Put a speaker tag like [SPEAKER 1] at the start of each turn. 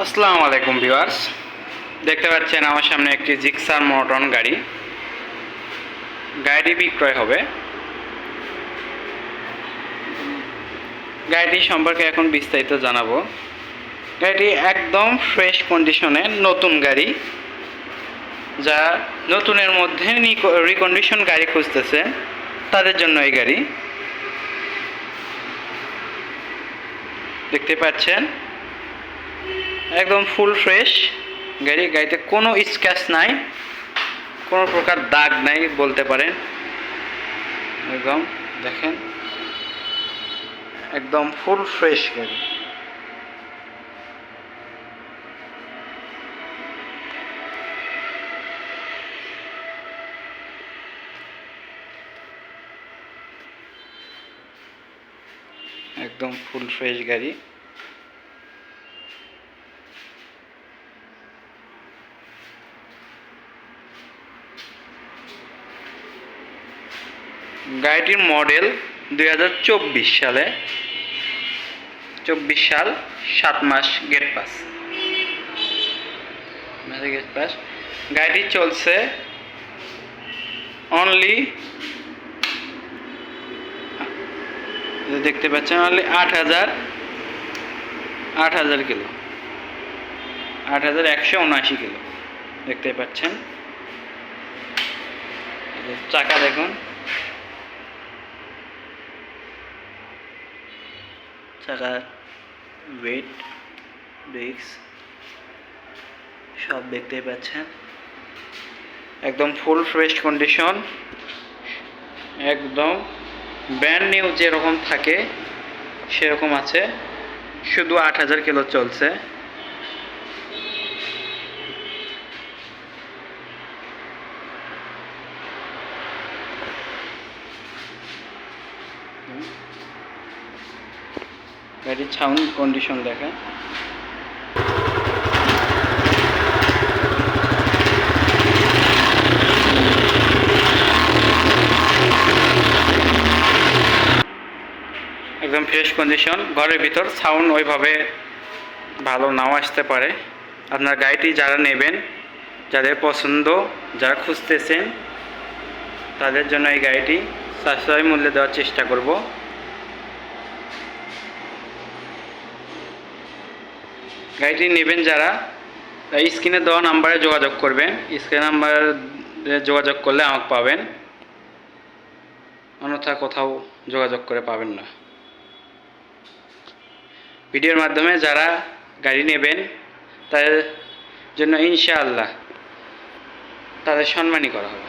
[SPEAKER 1] আসসালামু আলাইকুম ভিউয়ার্স, দেখতে পাচ্ছেন আমার সামনে একটি জিক্সার মোটরন গাড়ি বিক্রয় হবে। গাড়িটি সম্পর্কে এখন বিস্তারিত জানাবো। গাড়িটি একদম ফ্রেশ কন্ডিশনে নতুন গাড়ি, যা নতুনের মধ্যে রিকন্ডিশন গাড়ি খুঁজতেছে তাদের জন্য এই গাড়ি। দেখতে পাচ্ছেন একদম ফুল ফ্রেশ গাড়িতে কোনো স্ক্র্যাচ নাই, কোনো প্রকার দাগ নাই বলতে পারেন। একদম দেখেন, একদম ফুল ফ্রেশ গাড়ি। একদম ফুল ফ্রেশ গাড়ি। গাড়িটির মডেল 2024 সালে, 24 সাল 7 মাস গেট পাস। গাড়িটি চলছে অনলি, দেখতে পাচ্ছেন অনলি 8,000 কিলো, 8,179 কিলো দেখতে পাচ্ছেন। চাকা দেখুন, চাকার ওয়েট, ব্রেকস সব দেখতে পাচ্ছেন। একদম ফুল ফ্রেশ কন্ডিশন, একদম ব্র্যান্ড নিউ যেরকম থাকে সেরকম আছে। শুধু 8,000 কিলো চলছে। গাড়ির সাউন্ড কন্ডিশন দেখেন। একদম ফ্রেশ কন্ডিশন। ঘরের ভিতর সাউন্ড ওইভাবে ভালো নাও আসতে পারে। আপনার গাড়িটি যারা নেবেন, যাদের পছন্দ, যারা খুঁজতেছেন, তাদের জন্য এই গাড়িটি সাশ্রয়ী মূল্যে দেওয়ার চেষ্টা করব। গাড়িটি নেবেন যারা, স্ক্রিনে দেওয়া নাম্বারে যোগাযোগ করবেন। স্ক্রিন নাম্বারে যোগাযোগ করলে আমাকে পাবেন, অন্যথা কোথাও যোগাযোগ করে পাবেন না। ভিডিওর মাধ্যমে যারা গাড়ি নেবেন তাদের জন্য ইনশাআল্লাহ তাদের সম্মানই করা হবে।